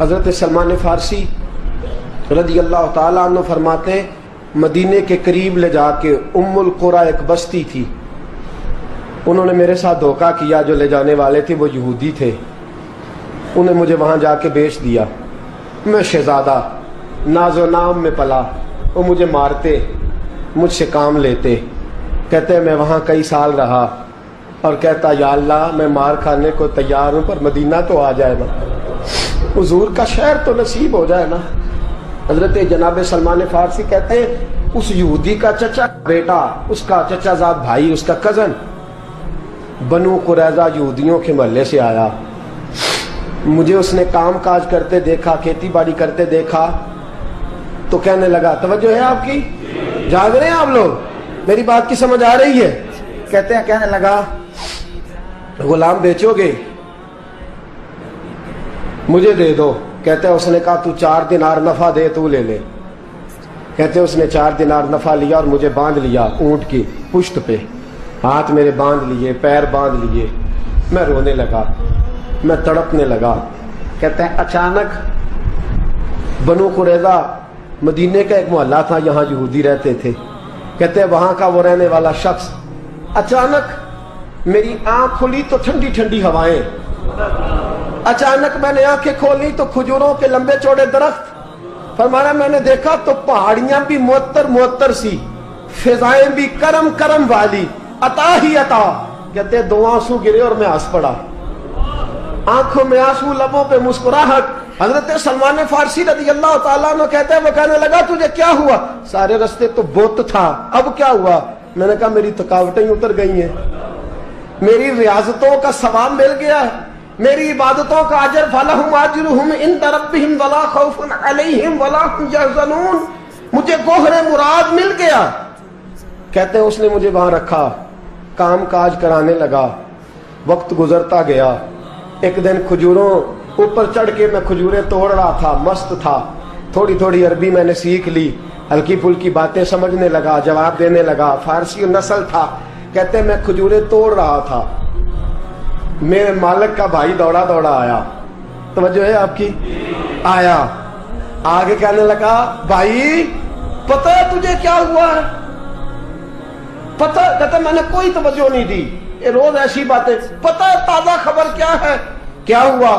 حضرت سلمان فارسی رضی اللہ تعالیٰ عنہ فرماتے ہیں مدینے کے قریب لے جا کے ام القریٰ ایک بستی تھی، انہوں نے میرے ساتھ دھوکہ کیا، جو لے جانے والے تھے وہ یہودی تھے، انہیں مجھے وہاں جا کے بیچ دیا۔ میں شہزادہ ناز و نام میں پلا، وہ مجھے مارتے، مجھ سے کام لیتے۔ کہتے میں وہاں کئی سال رہا اور کہتا یا اللہ میں مار کھانے کو تیار ہوں پر مدینہ تو آ جائے نا، حضور کا شہر تو نصیب ہو جائے نا۔ حضرت جناب سلمان فارسی کہتے ہیں اس یہودی کا چچا بیٹا، اس کا چچا زاد بھائی، اس کا کزن بنو قریظہ یہودیوں کے محلے سے آیا، مجھے اس نے کام کاج کرتے دیکھا، کھیتی باڑی کرتے دیکھا تو کہنے لگا، توجہ ہے آپ کی، جاگ رہے ہیں آپ لوگ، میری بات کی سمجھ آ رہی ہے؟ کہتے ہیں کہنے لگا غلام بیچو گے؟ مجھے دے دو۔ کہتے ہیں اس نے کہا تو 4 دینار نفع دے تو لے لے۔ کہتے ہیں اس نے 4 دینار نفع لیا اور مجھے باندھ لیا اونٹ کی پشت پہ، ہاتھ میرے باندھ لیے، پیر باندھ لیے، میں رونے لگا، میں تڑپنے لگا۔ کہتے ہیں اچانک بنو قریظہ مدینے کا ایک محلہ تھا، یہاں یہودی رہتے تھے، کہتے ہیں وہاں کا وہ رہنے والا شخص اچانک میری آنکھ کھلی تو ٹھنڈی ٹھنڈی ہوائیں، اچانک میں نے آنکھیں کھولی تو کھجوروں کے لمبے چوڑے درخت، فرمایا میں نے دیکھا تو پہاڑیاں بھی معطر معطر سی، فضائیں بھی کرم کرم والی، عطا ہی عطا۔ کہتے 2 آنسو گرے اور میں ہنس پڑا، آنکھوں میں آنسو، لبوں پہ مسکراہٹ۔ حضرت سلمان فارسی رضی اللہ تعالیٰ عنہ کہتے ہیں وہ کہنے لگا تجھے کیا ہوا؟ سارے رستے تو بت تھا، اب کیا ہوا؟ میں نے کہا میری تھکاوٹیں اتر گئی ہیں، میری ریاضتوں کا ثواب مل گیا ہے، میری عبادتوں کا اجر، فَلَهُمْ أَجْرُهُمْ عِنْدَ رَبِّهِمْ وَلَا خَوْفٌ عَلَيْهِمْ وَلَا هُمْ يَحْزَنُونَ، مجھے گوہر مراد مل گیا۔ کہتے ہیں اس نے مجھے وہاں رکھا، کام کاج کرانے لگا، وقت گزرتا گیا۔ ایک دن کھجوروں اوپر چڑھ کے میں کھجوریں توڑ رہا تھا، مست تھا، تھوڑی تھوڑی عربی میں نے سیکھ لی، ہلکی پھلکی باتیں سمجھنے لگا، جواب دینے لگا، فارسی نسل تھا۔ کہتے ہیں میں کھجوریں توڑ رہا تھا، میرے مالک کا بھائی دوڑا دوڑا آیا، توجہ ہے آپ کی، آیا آگے کہنے لگا بھائی پتہ ہے تجھے کیا ہوا ہے؟ پتہ؟ کہتا میں نے کوئی توجہ نہیں دی، یہ روز ایسی باتیں، پتہ ہے تازہ خبر کیا ہے؟ کیا ہوا؟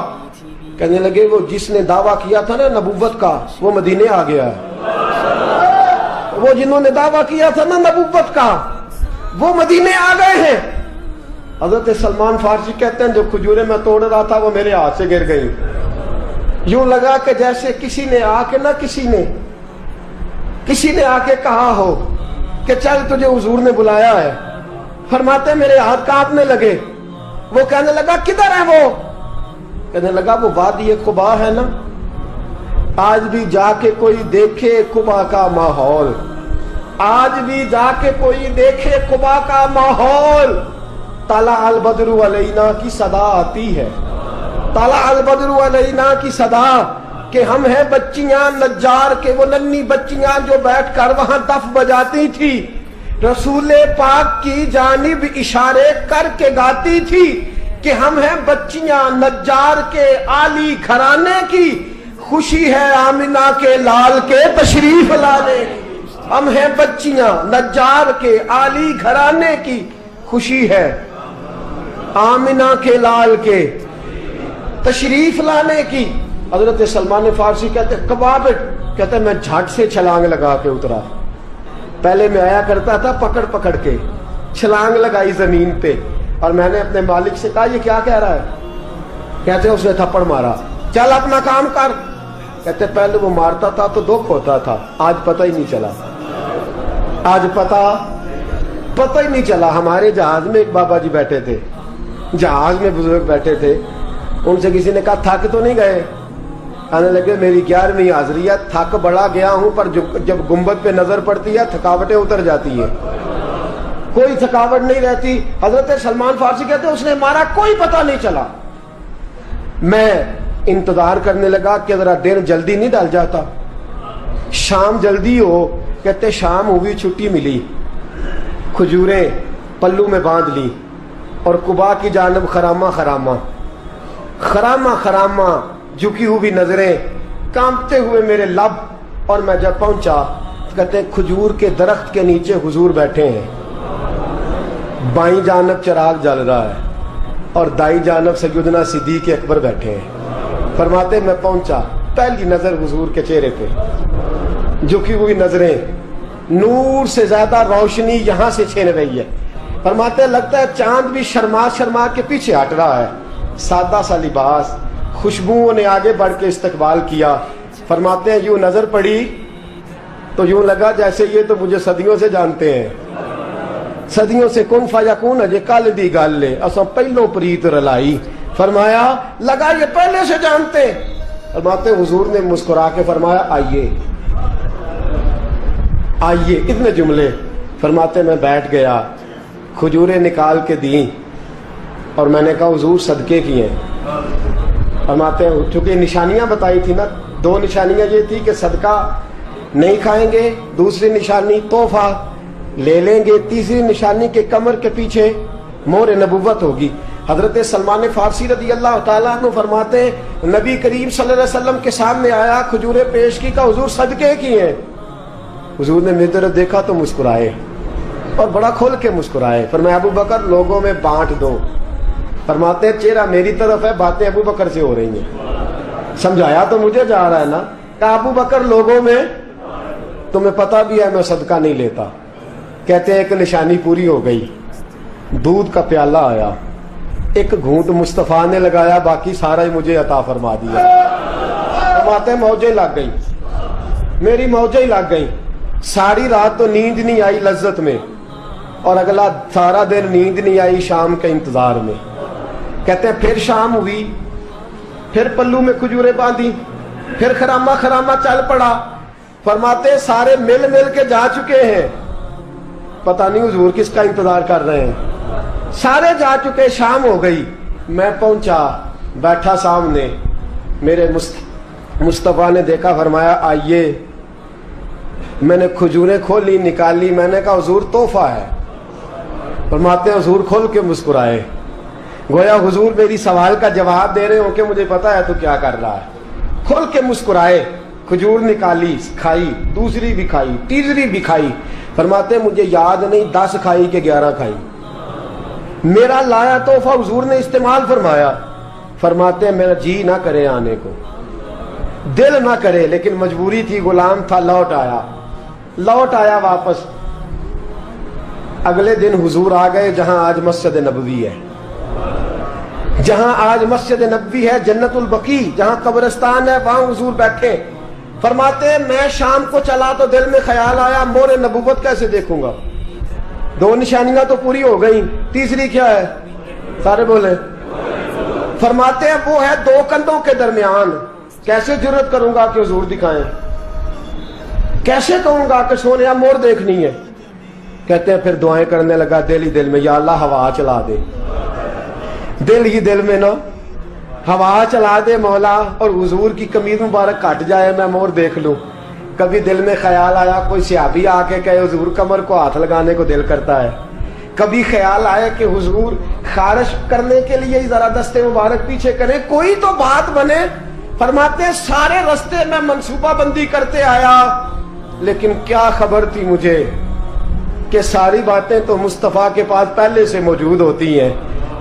کہنے لگے وہ جس نے دعویٰ کیا تھا نا نبوت کا وہ مدینے آ گیا ہے، وہ جنہوں نے دعویٰ کیا تھا نا نبوت کا وہ مدینے آ گئے ہیں۔ حضرت سلمان فارسی کہتے ہیں جو کھجوریں میں توڑ رہا تھا وہ میرے ہاتھ سے گر گئی، یوں لگا کہ جیسے کسی نے آ کے نہ کسی نے آ کے کہا ہو کہ چل تجھے حضور نے بلایا ہے۔ فرماتے میرے ہاتھ کانپنے لگے۔ وہ کہنے لگا کدھر ہے وہ؟ کہنے لگا وہ وادی قباء ہے نا، آج بھی جا کے کوئی دیکھے قباء کا ماحول، آج بھی جا کے کوئی دیکھے قباء کا ماحول۔ طلع البدر علینا کی صدا آتی ہے، طلع البدر علینا کی صدا، کہ ہم ہیں بچیاں نجار کے، وہ ننھی بچیاں جو بیٹھ کر وہاں دف بجاتی تھی، رسول پاک کی جانب اشارے کر کے گاتی تھی کہ ہم ہیں بچیاں نجار کے عالی گھرانے کی، خوشی ہے آمنہ کے لال کے تشریف لانے کی۔ ہم ہیں بچیاں نجار کے عالی گھرانے کی، خوشی ہے آمنہ کے لال کے تشریف لانے کی۔ حضرت سلمان فارسی کہتے کبابٹ، کہتے میں جھٹ سے چھلانگ لگا کے اترا، پہلے میں آیا کرتا تھا پکڑ پکڑ کے، چھلانگ لگائی زمین پہ، اور میں نے اپنے مالک سے کہا یہ کیا کہہ رہا ہے؟ کہتے اس نے تھپڑ مارا، چل اپنا کام کر۔ کہتے پہلے وہ مارتا تھا تو دکھ ہوتا تھا، آج پتہ ہی نہیں چلا، آج پتہ ہی نہیں چلا۔ ہمارے جہاز میں ایک بابا جی بیٹھے تھے، جہاز میں بزرگ بیٹھے تھے، ان سے کسی نے کہا تھک تو نہیں گئے؟ کہنے لگے میری 11ویں حاضری ہے، تھک بڑا گیا ہوں پر جب گنبد پہ نظر پڑتی ہے تھکاوٹیں اتر جاتی ہیں، کوئی تھکاوٹ نہیں رہتی۔ حضرت سلمان فارسی کہتے ہیں اس نے ہمارا کوئی پتہ نہیں چلا۔ میں انتظار کرنے لگا کہ ذرا دن جلدی نہیں ڈل جاتا، شام جلدی ہو۔ کہتے شام ہوئی، چھٹی ملی، کھجوریں پلو میں باندھ لی اور قباء کی جانب خرامہ جھکی ہوئی نظریں، کانپتے ہوئے میرے لب، اور میں جب پہنچا کہتے ہیں کھجور کے درخت کے نیچے حضور بیٹھے ہیں، بائیں جانب چراغ جل رہا ہے اور دائیں جانب سیدنا صدیق اکبر بیٹھے ہیں۔ فرماتے میں پہنچا، پہلی نظر حضور کے چہرے پہ، جھکی ہوئی نظریں، نور سے زیادہ روشنی یہاں سے چھین رہی ہے۔ فرماتے لگتا ہے چاند بھی شرما شرما کے پیچھے ہٹ رہا ہے، سادہ سا لباس، خوشبوؤں نے آگے بڑھ کے استقبال کیا۔ فرماتے ہیں یوں نظر پڑی تو یوں لگا جیسے یہ تو مجھے صدیوں سے جانتے ہیں، صدیوں سے کن فیکون اجے کل دی گل لے اساں پہلو پریت رلائی۔ فرمایا لگا یہ پہلے سے جانتے ہیں۔ فرماتے حضور نے مسکرا کے فرمایا آئیے آئیے، اتنے جملے۔ فرماتے میں بیٹھ گیا، کھجوریں نکال کے دیں اور میں نے کہا حضور صدقے کی ہیں۔ فرماتے ہیں چونکہ نشانیاں بتائی تھی نا، دو نشانیاں یہ تھی کہ صدقہ نہیں کھائیں گے، دوسری نشانی تحفہ لے لیں گے، تیسری نشانی کے کمر کے پیچھے مہر نبوت ہوگی۔ حضرت سلمان فارسی رضی اللہ تعالیٰ عنہ فرماتے ہیں نبی کریم صلی اللہ علیہ وسلم کے سامنے آیا، کھجوریں پیش کی، کہا حضور صدقے کی ہیں۔ حضور نے میری طرف دیکھا تو مسکرائے اور بڑا کھل کے مسکرائے۔ فرمایا ابو بکر لوگوں میں بانٹ دو۔ فرماتے ہیں چہرہ میری طرف ہے، باتیں ابو بکر سے ہو رہی ہیں۔ سمجھایا تو مجھے جا رہا ہے نا، کہا ابو بکر لوگوں میں، تمہیں پتہ بھی ہے میں صدقہ نہیں لیتا۔ کہتے ہیں ایک نشانی پوری ہو گئی، دودھ کا پیالہ آیا، ایک گھونٹ مصطفیٰ نے لگایا، باقی سارا ہی مجھے عطا فرما دیا۔ فرماتے ہیں موجیں لگ گئی، میری موجیں لگ گئی، ساری رات تو نیند نہیں آئی لذت میں، اور اگلا سارا دن نیند نہیں آئی شام کے انتظار میں۔ کہتے ہیں پھر شام ہوئی، پھر پلو میں کھجوریں باندھی، پھر خرامہ خرامہ چل پڑا۔ فرماتے سارے مل مل کے جا چکے ہیں، پتہ نہیں حضور کس کا انتظار کر رہے ہیں، سارے جا چکے، شام ہو گئی۔ میں پہنچا، بیٹھا سامنے، میرے مصطفیٰ نے دیکھا، فرمایا آئیے۔ میں نے کھجوریں کھولی، نکالی، میں نے کہا حضور تحفہ ہے۔ فرماتے ہیں حضور کھول کے مسکرائے، گویا حضور میری سوال کا جواب دے رہے ہوں کہ مجھے پتا ہے تو کیا کر رہا ہے۔ کھول کے مسکرائے، کھجور نکالی، کھائی، دوسری بھی کھائی، تیسری بھی کھائی۔ فرماتے ہیں مجھے یاد نہیں 10 کھائی کہ 11 کھائی، میرا لایا تحفہ حضور نے استعمال فرمایا۔ فرماتے ہیں میرا جی نہ کرے آنے کو، دل نہ کرے، لیکن مجبوری تھی، غلام تھا، لوٹ آیا واپس۔ اگلے دن حضور آ گئے جہاں آج مسجد نبوی ہے، جہاں آج مسجد نبوی ہے، جنت البقیع جہاں قبرستان ہے، وہاں حضور بیٹھے۔ فرماتے ہیں میں شام کو چلا تو دل میں خیال آیا مہر نبوت کیسے دیکھوں گا، 2 نشانیاں تو پوری ہو گئی، تیسری کیا ہے؟ سارے بولے۔ فرماتے ہیں وہ ہے 2 کندھوں کے درمیان، کیسے جرت کروں گا کہ حضور دکھائیں، کیسے کہوں گا کہ سونیا مور دیکھنی ہے۔ کہتے ہیں پھر دعائیں کرنے لگا دل ہی دل میں، یا اللہ ہوا چلا دے، دل ہی دل میں نا ہوا چلا دے مولا، اور حضور کی قمیض مبارک کٹ جائے میں مور دیکھ لوں۔ کبھی دل میں خیال آیا کوئی صحابی آ کے کہے حضور کمر کو ہاتھ لگانے کو دل کرتا ہے، کبھی خیال آیا کہ حضور خارش کرنے کے لیے ذرا دستے مبارک پیچھے کریں، کوئی تو بات بنے۔ فرماتے ہیں سارے رستے میں منصوبہ بندی کرتے آیا، لیکن کیا خبر تھی مجھے کہ ساری باتیں تو مصطفیٰ کے پاس پہلے سے موجود ہوتی ہیں۔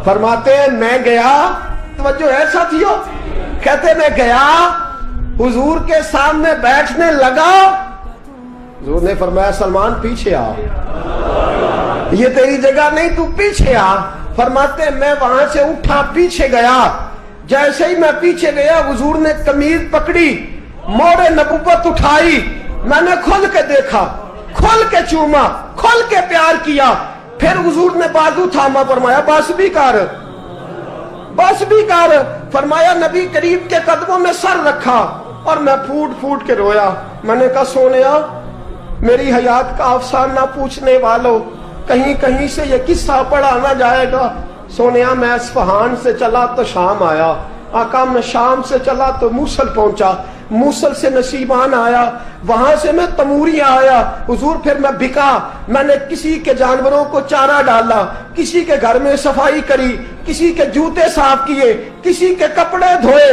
فرماتے ہیں میں گیا، توجہ ہے ساتھیو، کہتے میں گیا حضور کے سامنے بیٹھنے لگا، حضور نے فرمایا سلمان پیچھے آ، یہ تیری جگہ نہیں، تو پیچھے آ۔ فرماتے ہیں میں وہاں سے اٹھا پیچھے گیا، جیسے ہی میں پیچھے گیا حضور نے قمیض پکڑی، مہر نبوت اٹھائی، میں نے کھل کے دیکھا، کھل کے چوما، کھل کے پیار کیا۔ پھر حضور نے بازو تھاما، فرمایا بس بھی کر، بس بھی کر۔ فرمایا نبی کریم کے قدموں میں سر رکھا اور میں پھوٹ پھوٹ کے رویا۔ میں نے کہا سونیا میری حیات کا افسانہ پوچھنے والوں، کہیں کہیں سے یہ قصہ پڑھا نہ جائے گا۔ سونیا میں اصفہان سے چلا تو شام آیا، آقا میں شام سے چلا تو موصل پہنچا، موصل سے نصیبان آیا، وہاں سے میں تموریا آیا۔ حضور پھر میں بکا، میں نے کسی کے جانوروں کو چارہ ڈالا، کسی کے گھر میں صفائی کری، کسی کے جوتے صاف کیے، کسی کے کپڑے دھوئے،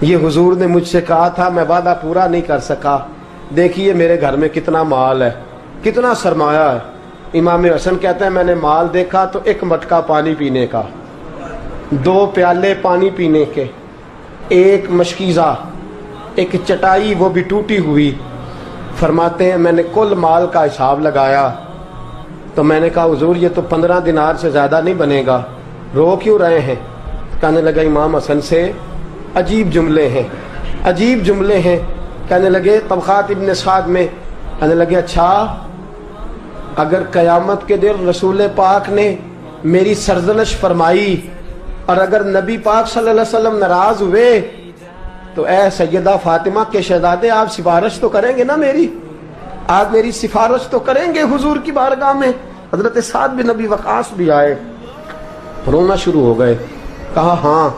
یہ حضور نے مجھ سے کہا تھا، میں وعدہ پورا نہیں کر سکا، دیکھیے میرے گھر میں کتنا مال ہے، کتنا سرمایہ ہے۔ امام حسن کہتے ہیں میں نے مال دیکھا تو ایک مٹکا پانی پینے کا، 2 پیالے پانی پینے کے، ایک مشکیزہ، ایک چٹائی وہ بھی ٹوٹی ہوئی۔ فرماتے ہیں میں نے کل مال کا حساب لگایا تو میں نے کہا حضور یہ تو 15 دینار سے زیادہ نہیں بنے گا، رو کیوں رہے ہیں؟ کہنے لگا امام حسن سے عجیب جملے ہیں، عجیب جملے ہیں۔ کہنے لگے طبقات ابن سعد میں، کہنے لگے اچھا اگر قیامت کے دن رسول پاک نے میری سرزنش فرمائی اور اگر نبی پاک صلی اللہ علیہ وسلم ناراض ہوئے تو اے سیدہ فاطمہ کے شہزادے آپ سفارش تو کریں گے نا میری، آپ میری سفارش تو کریں گے حضور کی بارگاہ میں؟ حضرت سعد بن نبی وقاص بھی آئے، رونا شروع ہو گئے، کہا ہاں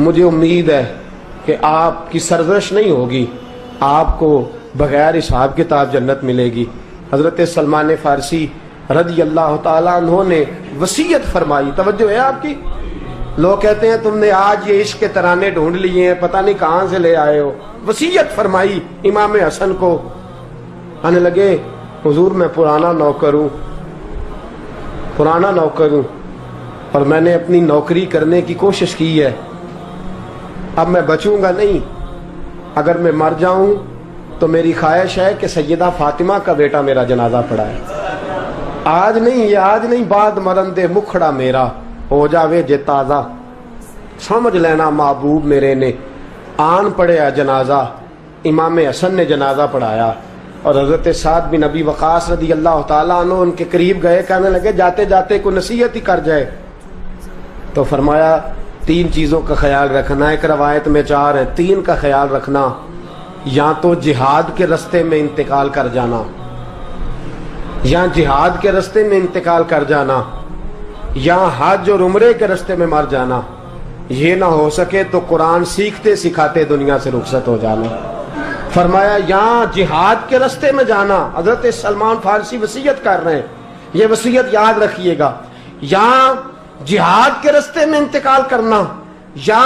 مجھے امید ہے کہ آپ کی سرزنش نہیں ہوگی، آپ کو بغیر حساب کتاب جنت ملے گی۔ حضرت سلمان فارسی رضی اللہ تعالیٰ عنہ نے وصیت فرمائی، توجہ ہے آپ کی؟ لوگ کہتے ہیں تم نے آج یہ عشق کے ترانے ڈھونڈ لیے ہیں، پتہ نہیں کہاں سے لے آئے ہو۔ وصیت فرمائی امام حسن کو، آنے لگے حضور میں پرانا نوکر ہوں، پرانا نوکر ہوں اور میں نے اپنی نوکری کرنے کی کوشش کی ہے، اب میں بچوں گا نہیں، اگر میں مر جاؤں تو میری خواہش ہے کہ سیدہ فاطمہ کا بیٹا میرا جنازہ پڑھائے، آج نہیں، یہ آج نہیں، بعد مرن دے مکھڑا میرا ہو جاوے جے تازہ، سمجھ لینا محبوب میرے نے آن پڑھیا جنازہ۔ امام حسن نے جنازہ پڑھایا اور حضرت سعد بن نبی وقاص رضی اللہ تعالیٰ عنہ ان کے قریب گئے، کہنے لگے جاتے جاتے کو نصیحت ہی کر جائے، تو فرمایا 3 چیزوں کا خیال رکھنا، ایک روایت میں 4 ہے، 3 کا خیال رکھنا، یا تو جہاد کے رستے میں انتقال کر جانا، یا جہاد کے رستے میں انتقال کر جانا، یا حج اور عمرے کے رستے میں مر جانا، یہ نہ ہو سکے تو قرآن سیکھتے سکھاتے دنیا سے رخصت ہو جانا۔ فرمایا یا جہاد کے رستے میں جانا، حضرت سلمان فارسی وصیت کر رہے ہیں، یہ وصیت یاد رکھیے گا، یا جہاد کے رستے میں انتقال کرنا، یا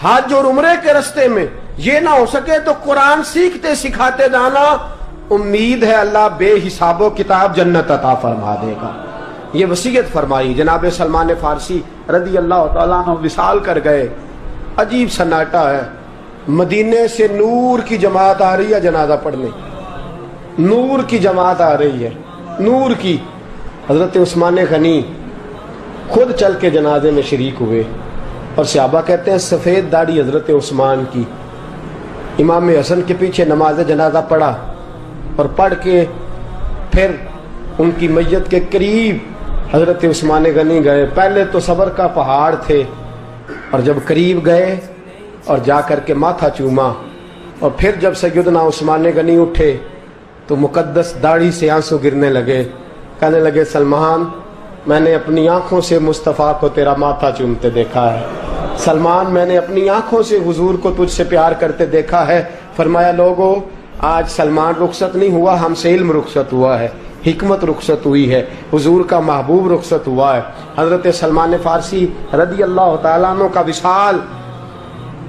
حج اور عمرے کے رستے میں، یہ نہ ہو سکے تو قرآن سیکھتے سکھاتے جانا، امید ہے اللہ بے حساب و کتاب جنت عطا فرما دے گا۔ یہ وصیت فرمائی۔ جناب سلمان فارسی رضی اللہ تعالیٰ عنہ وصال کر گئے، عجیب سناٹا ہے، مدینے سے نور کی جماعت آ رہی ہے جنازہ پڑھنے، نور کی جماعت آ رہی ہے، نور کی۔ حضرت عثمان غنی خود چل کے جنازے میں شریک ہوئے، اور صحابہ کہتے ہیں سفید داڑھی حضرت عثمان کی۔ امام حسن کے پیچھے نماز جنازہ پڑھا اور پڑھ کے پھر ان کی میت کے قریب حضرت عثمان غنی گئے۔ پہلے تو صبر کا پہاڑ تھے، اور جب قریب گئے اور جا کر کے ماتھا چوما، اور پھر جب سیدنا عثمان غنی اٹھے تو مقدس داڑھی سے آنسو گرنے لگے، کہنے لگے سلمان میں نے اپنی آنکھوں سے مصطفیٰ کو تیرا ماتھا چومتے دیکھا ہے، سلمان میں نے اپنی آنکھوں سے حضور کو تجھ سے پیار کرتے دیکھا ہے۔ فرمایا لوگو آج سلمان رخصت نہیں ہوا، ہم سے علم رخصت ہوا ہے، حکمت رخصت ہوئی ہے، حضور کا محبوب رخصت ہوا ہے۔ حضرت سلمان فارسی رضی اللہ تعالیٰ عنہ کا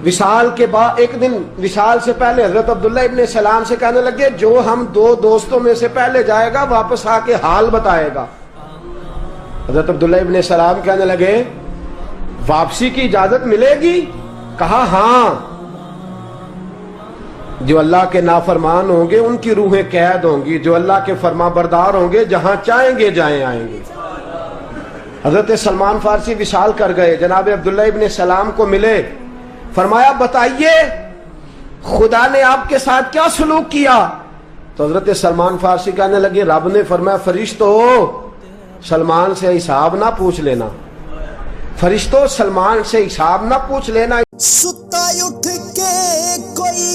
وصال کے بعد ایک دن وصال سے پہلے حضرت عبداللہ ابن سلام سے کہنے لگے جو ہم 2 دوستوں میں سے پہلے جائے گا واپس آ کے حال بتائے گا۔ حضرت عبداللہ ابن سلام کہنے لگے واپسی کی اجازت ملے گی؟ کہا ہاں، جو اللہ کے نافرمان ہوں گے ان کی روحیں قید ہوں گی، جو اللہ کے فرما بردار ہوں گے جہاں چاہیں گے جائیں آئیں گے۔ حضرت سلمان فارسی وصال کر گئے، جناب عبداللہ ابن سلام کو ملے، فرمایا بتائیے خدا نے آپ کے ساتھ کیا سلوک کیا؟ تو حضرت سلمان فارسی کہنے لگے رب نے فرمایا فرشتو سلمان سے حساب نہ پوچھ لینا، فرشتوں سلمان سے حساب نہ پوچھ لینا۔ ستا اٹھ کے کوئی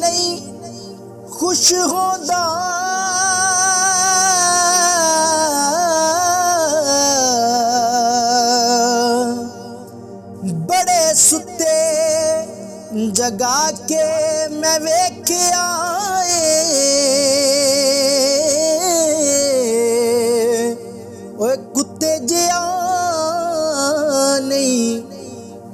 نہیں خوش ہوتا، بڑے ستے جگا کے میں ویکھیا کتے جیا نہیں